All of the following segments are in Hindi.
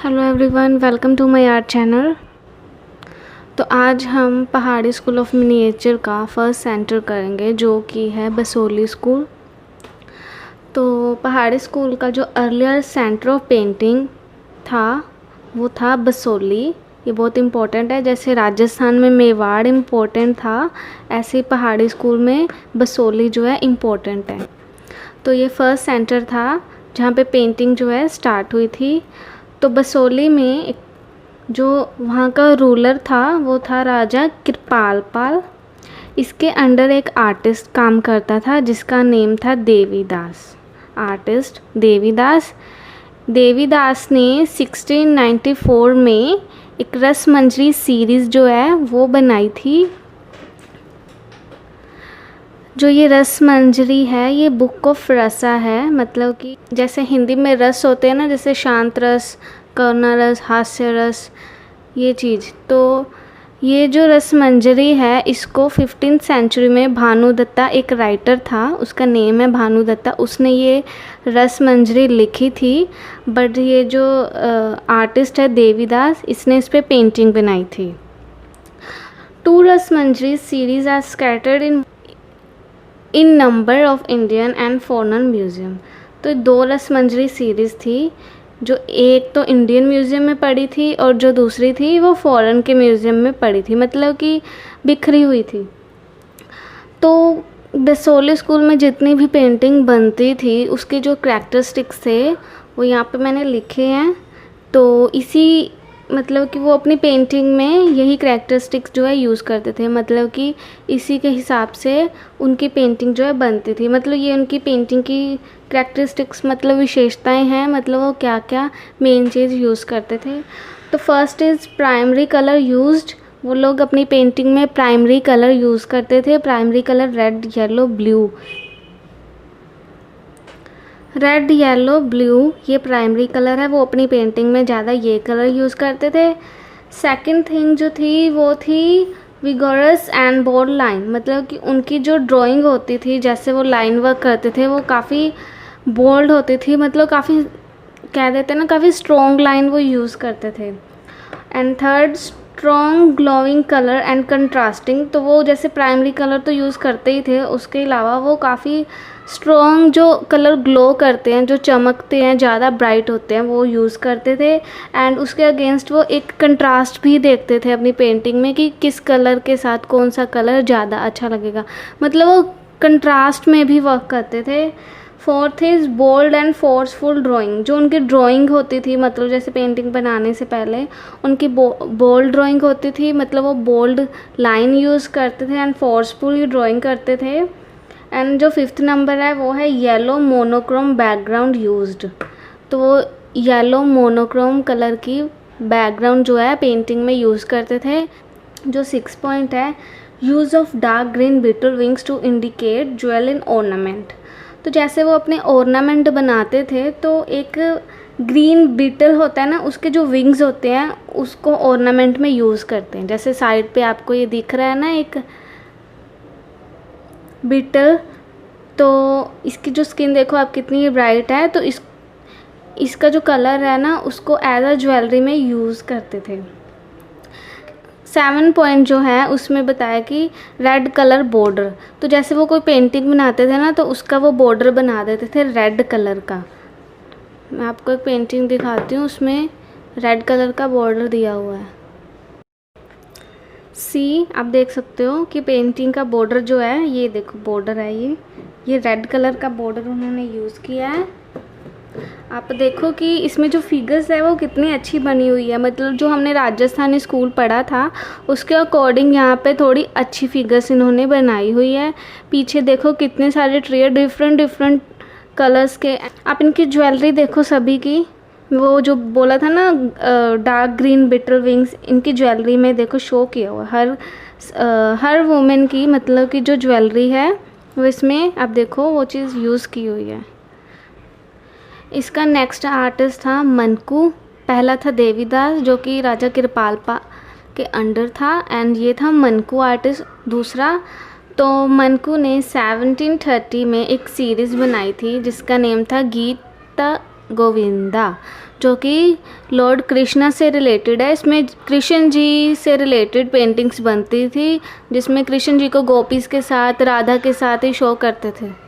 Hello everyone, welcome to my art channel. तो आज हम पहाड़ी स्कूल ऑफ मिनिएचर का फर्स्ट सेंटर करेंगे जो कि है बसोली स्कूल। तो पहाड़ी स्कूल का जो अर्लियर सेंटर ऑफ पेंटिंग था वो था बसोली। ये बहुत इम्पोर्टेंट है, जैसे राजस्थान में मेवाड़ इम्पोर्टेंट था, ऐसे पहाड़ी स्कूल में बसोली जो है इम्पोर्टेंट है। तो ये फर्स्ट सेंटर था जहाँ पे पेंटिंग जो है स्टार्ट हुई थी। तो बसोली में एक जो वहाँ का रूलर था वो था राजा कृपाल पाल। इसके अंडर एक आर्टिस्ट काम करता था जिसका नेम था देवीदास। आर्टिस्ट देवीदास ने 1694 में एक रसमंजरी सीरीज़ जो है वो बनाई थी। जो ये रसमंजरी है ये बुक ऑफ रसा है, मतलब कि जैसे हिंदी में रस होते हैं ना, जैसे शांत रस, करुणा रस, हास्य रस, ये चीज़। तो ये जो रसमंजरी है इसको 15th सेंचुरी में भानुदत्ता एक राइटर था, उसका नेम है भानुदत्ता, उसने ये रसमंजरी लिखी थी। बट ये जो आर्टिस्ट है देवीदास, इसने इस पर पेंटिंग बनाई थी। 2 Rasamanjari series are scattered in number of Indian and foreign museum. तो 2 रसमंजरी सीरीज़ थी, जो एक तो इंडियन म्यूज़ियम में पड़ी थी और जो दूसरी थी वो फॉरेन के म्यूज़ियम में पड़ी थी, मतलब कि बिखरी हुई थी। तो बसोली स्कूल में जितनी भी पेंटिंग बनती थी उसके जो करैक्टरिस्टिक्स थे वो यहाँ पे मैंने लिखे हैं। तो इसी मतलब कि वो अपनी पेंटिंग में यही करैक्टरिस्टिक्स जो है यूज़ करते थे, मतलब कि इसी के हिसाब से उनकी पेंटिंग जो है बनती थी। मतलब ये उनकी पेंटिंग की करैक्टरिस्टिक्स मतलब विशेषताएं हैं, मतलब वो क्या क्या मेन चीज़ यूज़ करते थे। तो first is primary colour used. वो लोग अपनी पेंटिंग में प्राइमरी कलर यूज़ करते थे। Primary colour red, yellow, blue. Red, yellow, blue ये प्राइमरी कलर है, वो अपनी पेंटिंग में ज़्यादा ये कलर यूज़ करते थे। सेकंड थिंग जो थी वो थी विगोरस एंड बोल्ड लाइन, मतलब कि उनकी जो ड्राइंग होती थी, जैसे वो लाइन वर्क करते थे वो काफ़ी बोल्ड होती थी, मतलब काफ़ी कह देते ना काफ़ी स्ट्रॉन्ग लाइन वो यूज़ करते थे। And third strong glowing colour and contrasting. तो वो जैसे प्राइमरी कलर तो यूज़ करते ही थे, उसके अलावा वो काफ़ी स्ट्रॉन्ग जो कलर ग्लो करते हैं, जो चमकते हैं, ज़्यादा ब्राइट होते हैं, वो यूज़ करते थे। एंड उसके अगेंस्ट वो एक कंट्रास्ट भी देखते थे अपनी पेंटिंग में कि किस कलर के साथ कौन सा कलर ज़्यादा अच्छा लगेगा, मतलब वो कंट्रास्ट में भी वर्क करते थे। Fourth is bold and forceful drawing. जो उनकी ड्राइंग होती थी, मतलब जैसे पेंटिंग बनाने से पहले उनकी बोल्ड ड्राइंग होती थी, मतलब वो बोल्ड लाइन यूज़ करते थे एंड फोर्सफुल ड्राइंग करते थे। एंड जो 5th नंबर है वो है येलो मोनोक्रोम बैकग्राउंड यूज्ड। तो वो येलो मोनोक्रोम कलर की बैकग्राउंड जो है पेंटिंग में यूज़ करते थे। जो 6 पॉइंट है use of dark green beetle wings to indicate jewel in ornament. तो जैसे वो अपने ऑर्नामेंट बनाते थे तो एक ग्रीन बीटल होता है ना, उसके जो विंग्स होते हैं उसको ऑर्नामेंट में यूज़ करते हैं। जैसे साइड पे आपको ये दिख रहा है ना एक बीटल, तो इसकी जो स्किन देखो आप कितनी ब्राइट है, तो इसका जो कलर है ना उसको एज अ ज्वेलरी में यूज़ करते थे। 7 पॉइंट जो है उसमें बताया कि रेड कलर बॉर्डर। तो जैसे वो कोई पेंटिंग बनाते थे ना तो उसका वो बॉर्डर बना देते थे रेड कलर का। मैं आपको एक पेंटिंग दिखाती हूँ, उसमें रेड कलर का बॉर्डर दिया हुआ है। आप देख सकते हो कि पेंटिंग का बॉर्डर जो है, ये देखो बॉर्डर है, ये रेड कलर का बॉर्डर उन्होंने यूज़ किया है। आप देखो कि इसमें जो फिगर्स है वो कितनी अच्छी बनी हुई है, मतलब जो हमने राजस्थानी स्कूल पढ़ा था उसके अकॉर्डिंग यहाँ पे थोड़ी अच्छी फिगर्स इन्होंने बनाई हुई है। पीछे देखो कितने सारे ट्री डिफरेंट कलर्स के। आप इनकी ज्वेलरी देखो सभी की, वो जो बोला था ना डार्क ग्रीन बिटल विंग्स, इनकी ज्वेलरी में देखो शो किया हुआ हर वुमेन की, मतलब कि जो ज्वेलरी है वो इसमें आप देखो वो चीज़ यूज़ की हुई है। इसका नेक्स्ट आर्टिस्ट था मनकू। पहला था देवीदास जो कि राजा कृपालपा के अंडर था, एंड ये था मनकू आर्टिस्ट दूसरा। तो मनकू ने 1730 में एक सीरीज़ बनाई थी जिसका नेम था गीता गोविंदा, जो कि लॉर्ड कृष्णा से रिलेटेड है। इसमें कृष्ण जी से रिलेटेड पेंटिंग्स बनती थी, जिसमें कृष्ण जी को गोपीज़ के साथ, राधा के साथ ही शो करते थे।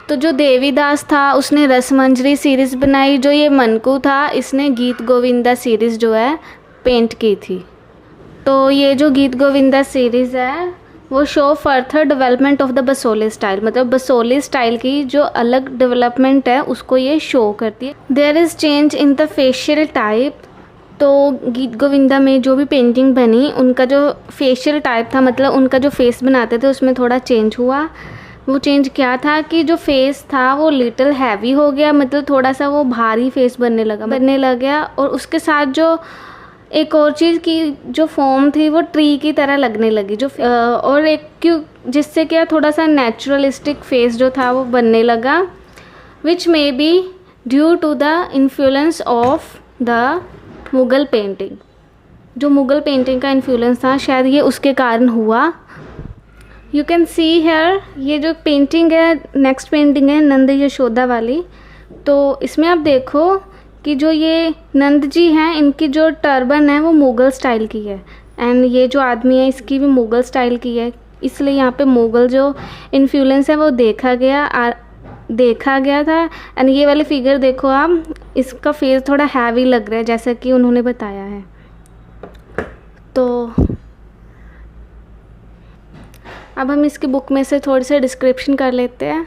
तो जो देवीदास था उसने रसमंजरी सीरीज़ बनाई, जो ये मनकू था इसने गीत गोविंदा सीरीज़ जो है पेंट की थी। तो ये जो गीत गोविंदा सीरीज़ है वो show further development of the Basohli style, मतलब बसोली स्टाइल की जो अलग डेवलपमेंट है उसको ये शो करती है। There is change in the facial type. तो गीत गोविंदा में जो भी पेंटिंग बनी उनका जो फेशियल टाइप था, मतलब उनका जो फेस बनाते थे उसमें थोड़ा चेंज हुआ। वो चेंज क्या था कि जो फेस था वो लिटिल हैवी हो गया, मतलब थोड़ा सा वो भारी फेस बनने लग गया। और उसके साथ जो एक और चीज़ की जो फॉर्म थी वो ट्री की तरह लगने लगी, जो और एक क्यों जिससे क्या थोड़ा सा नेचुरलिस्टिक फेस जो था वो बनने लगा, which may be due to the influence of the Mughal painting. जो मुग़ल पेंटिंग का इन्फ्लुएंस था शायद ये उसके कारण हुआ। यू कैन सी हेयर, ये जो पेंटिंग है, नेक्स्ट पेंटिंग है नंद यशोदा वाली। तो इसमें आप देखो कि जो ये नंद जी हैं इनकी जो टर्बन है वो मुग़ल स्टाइल की है, एंड ये जो आदमी है इसकी भी मुग़ल स्टाइल की है, इसलिए यहाँ पे मुग़ल जो इन्फ्लुएंस है वो देखा गया था। एंड ये वाली फिगर देखो आप, इसका फेस थोड़ा हैवी लग रहा है जैसा कि उन्होंने बताया है। तो अब हम इसकी बुक में से थोड़ी सी डिस्क्रिप्शन कर लेते हैं।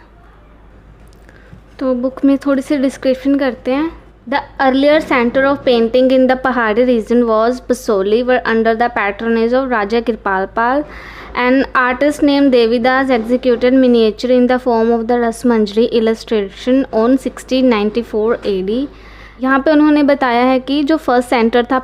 तो बुक में थोड़ी सी डिस्क्रिप्शन करते हैं। The earlier center of painting in the Pahari region was Basoli, were under the patronage of Raja Kirpalpal. An artist named Devidas executed miniature in the form of the Rasmanjari illustration on 1694 AD. यहाँ पे उन्होंने बताया है कि जो फर्स्ट सेंटर था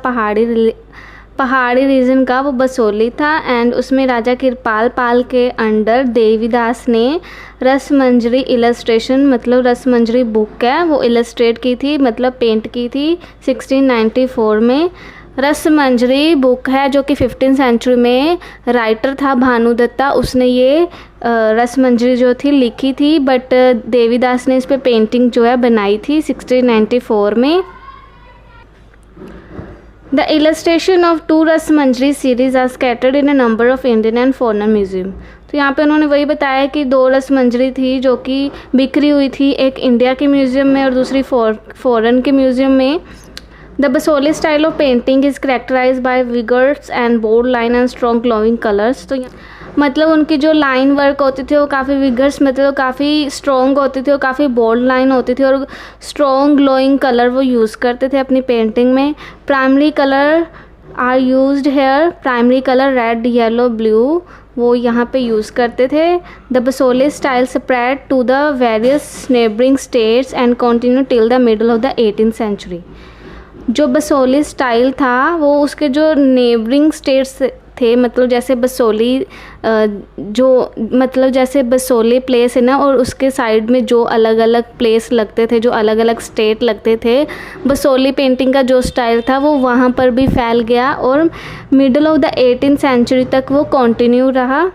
पहाड़ी रीजन का वो बसोली था, एंड उसमें राजा कृपाल पाल के अंडर देवीदास ने रसमंजरी इलस्ट्रेशन, मतलब रसमंजरी बुक है वो इलस्ट्रेट की थी, मतलब पेंट की थी 1694 में। रसमंजरी बुक है जो कि 15th सेंचुरी में राइटर था भानुदत्ता, उसने ये रसमंजरी जो थी लिखी थी, बट देवीदास ने इस पर पेंटिंग जो है बनाई थी 1694 में। The illustration of two Rasmanjari series are scattered in a number of Indian and foreign museum. तो यहाँ पे उन्होंने वही बताया कि 2 रसमंजरी थी जो कि बिखरी हुई थी, एक इंडिया के म्यूज़ियम में और दूसरी फॉरेन के म्यूज़ियम में। The Basoli style of painting is characterized by vigorous and bold line and strong glowing colors. तो मतलब उनकी जो लाइन वर्क होती थी वो काफ़ी विगर्स, मतलब काफ़ी स्ट्रॉन्ग होती थी और काफ़ी बोल्ड लाइन होती थी, और स्ट्रॉन्ग ग्लोइंग कलर वो यूज़ करते थे अपनी पेंटिंग में। Primary colour are used here, primary colour red, yellow, blue वो यहाँ पे यूज़ करते थे। The Basohli style spread to the various neighbouring states and continue till the middle of the 18th century. जो बसोली स्टाइल था वो उसके जो नेबरिंग स्टेट्स थे, मतलब जैसे बसोली जैसे बसोली प्लेस है ना, और उसके साइड में जो अलग अलग प्लेस लगते थे, जो अलग अलग स्टेट लगते थे, बसोली पेंटिंग का जो स्टाइल था वो वहाँ पर भी फैल गया और middle of the 18th century तक वो कंटिन्यू रहा।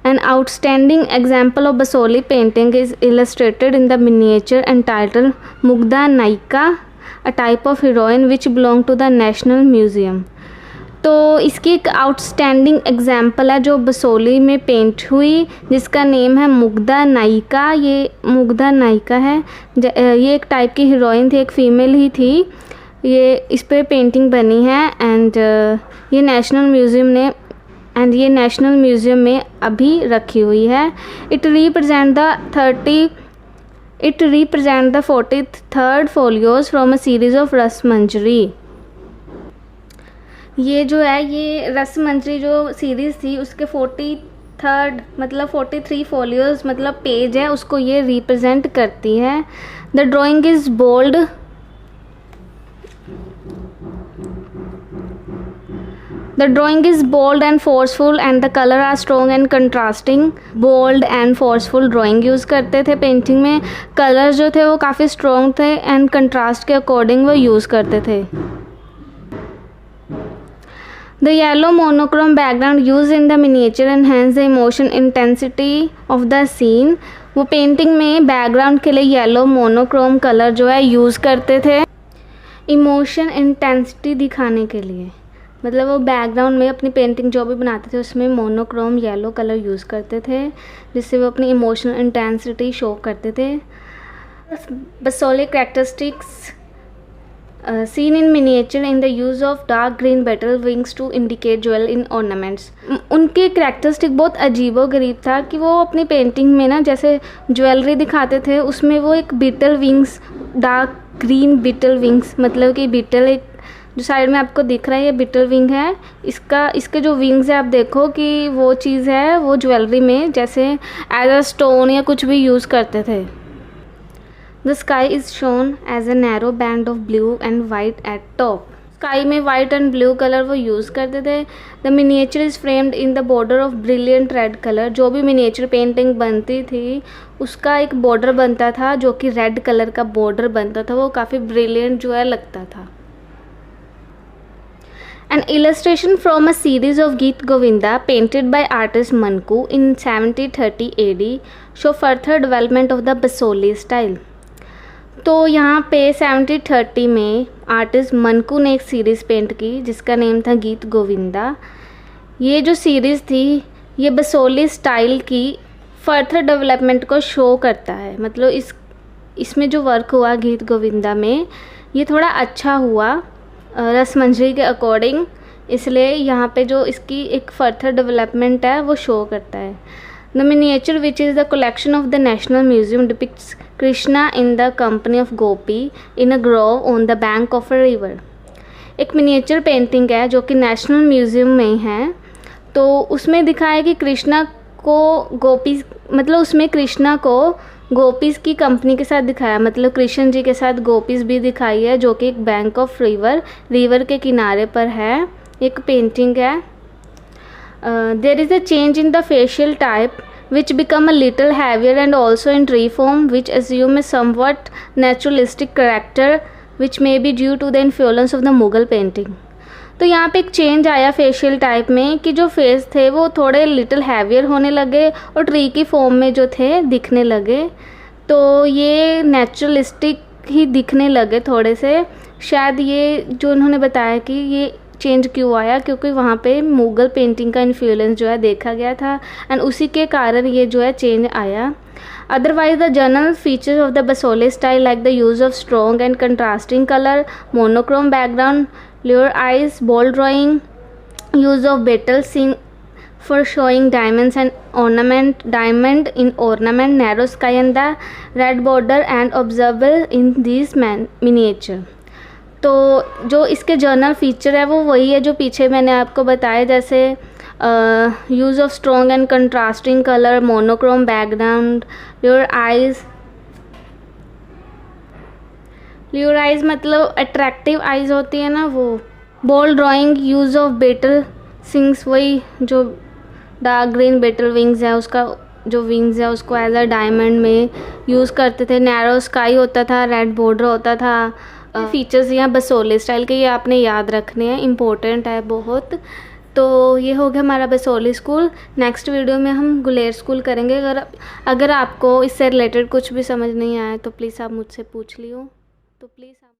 An outstanding example of Basoli painting is illustrated in the miniature entitled Mugdha Naika, a type of heroine which belonged to the National Museum. तो इसकी एक आउटस्टैंडिंग एग्जाम्पल है जो बसोली में पेंट हुई, जिसका नेम है मुग्धा नायिका। ये मुग्धा नायिका है, ये एक टाइप की हीरोइन थी, एक फीमेल ही थी। ये इस पे पेंटिंग बनी है एंड ये नेशनल म्यूज़ियम में अभी रखी हुई है। It represent the 43rd folios from a series of Rasamanjari. ये जो है ये रसमंजरी जो सीरीज़ थी उसके 43rd मतलब 43 फोलियोज मतलब पेज है, उसको ये रिप्रेजेंट करती है। The drawing is bold, and forceful and the colour are strong and contrasting. Bold and forceful drawing use करते थे पेंटिंग में, कलर्स जो थे वो काफ़ी स्ट्रॉन्ग थे एंड कंट्रास्ट के अकॉर्डिंग वो यूज़ करते थे। The yellow monochrome background used in the miniature enhance the emotion intensity of the scene. वो पेंटिंग में बैकग्राउंड के लिए येलो मोनोक्रोम कलर जो है यूज़ करते थे इमोशन इंटेंसिटी दिखाने के लिए, मतलब वो बैकग्राउंड में अपनी पेंटिंग जो भी बनाते थे उसमें मोनोक्रोम येलो कलर यूज़ करते थे, जिससे वो अपनी इमोशनल इंटेंसिटी शो करते थे। Basoli characteristics seen in miniature in the use of dark green beetle wings to indicate jewel in ornaments। उनके कैरेक्टरिस्टिक बहुत अजीबोगरीब था कि वो अपनी पेंटिंग में ना जैसे ज्वेलरी दिखाते थे उसमें वो एक beetle wings, dark green beetle wings, मतलब कि बीटल एक जो साइड में आपको दिख रहा है ये बीटल विंग है, इसके जो विंग्स है आप देखो कि वो चीज़ है वो ज्वेलरी में जैसे एज अ स्टोन या कुछ भी यूज़ करते थे। The sky is shown as a narrow band of blue and white at top। Sky में वाइट एंड ब्लू कलर वो यूज़ करते थे। The miniature is framed in the border of brilliant red colour. जो भी मिनिएचर पेंटिंग बनती थी उसका एक बॉर्डर बनता था जो कि रेड कलर का बॉर्डर बनता था, वो काफ़ी ब्रिलियंट जो है लगता था। An illustration from a series of Geet Govinda painted by artist Manku in 1730 AD show further development of the Basoli style। तो यहाँ पे 1730 में आर्टिस्ट मनकू ने एक सीरीज़ पेंट की जिसका नेम था गीत गोविंदा। ये जो सीरीज़ थी ये बसोली स्टाइल की फर्दर डेवलपमेंट को शो करता है, मतलब इसमें जो वर्क हुआ गीत गोविंदा में ये थोड़ा अच्छा हुआ रसमंजरी के अकॉर्डिंग, इसलिए यहाँ पे जो इसकी एक फर्दर डेवलपमेंट है वो शो करता है। The miniature which is the collection of the national museum depicts Krishna in the company of Gopi in a Grove on the bank of a river. एक मिनिएचर पेंटिंग है जो कि नेशनल म्यूजियम में है, तो उसमें दिखाया कि कृष्णा को गोपी, मतलब उसमें कृष्णा को गोपीज़ की कंपनी के साथ दिखाया, मतलब कृष्ण जी के साथ गोपीज़ भी दिखाई है जो कि एक बैंक ऑफ रिवर के किनारे पर है, एक पेंटिंग है। There is a change in the facial type which become a little heavier and also in tree form which assume a somewhat naturalistic character which may be due to the influence of the Mughal painting। तो यहाँ पे एक चेंज आया फेशियल टाइप में कि जो फेस थे वो थोड़े लिटिल हैवियर होने लगे और ट्री की फॉर्म में जो थे दिखने लगे, तो ये नेचुरलिस्टिक ही दिखने लगे थोड़े से। शायद ये जो उन्होंने बताया कि ये चेंज क्यों आया, क्योंकि वहाँ पे मुगल पेंटिंग का इन्फ्लुएंस जो है देखा गया था एंड उसी के कारण ये जो है चेंज आया। Otherwise the general features of the Basohli style like the use of strong and contrasting colour, monochrome background, lure eyes, ball drawing, use of betel sing for showing diamonds and diamond in ornament, narrow sky and the red border and observable in these miniature। तो जो इसके जर्नल फीचर है वो वही है जो पीछे मैंने आपको बताया, जैसे use of strong and contrasting colour, monochrome background, lure eyes मतलब अट्रैक्टिव आइज़ होती है ना वो। Bold drawing, use of beetle wings, वही जो डार्क ग्रीन बेटल विंग्स है उसका जो विंग्स है उसको एज अ डायमंड में यूज़ करते थे। नैरो स्काई होता था, रेड बॉर्डर होता था। फीचर्स यहाँ बसोली स्टाइल के ये आपने याद रखने हैं, इम्पोर्टेंट है बहुत। तो ये हो गया हमारा बसोली स्कूल। नेक्स्ट वीडियो में हम गुलेर स्कूल करेंगे। अगर आपको इससे रिलेटेड कुछ भी समझ नहीं आया तो प्लीज़ आप मुझसे पूछ लियो, तो प्लीज़ आप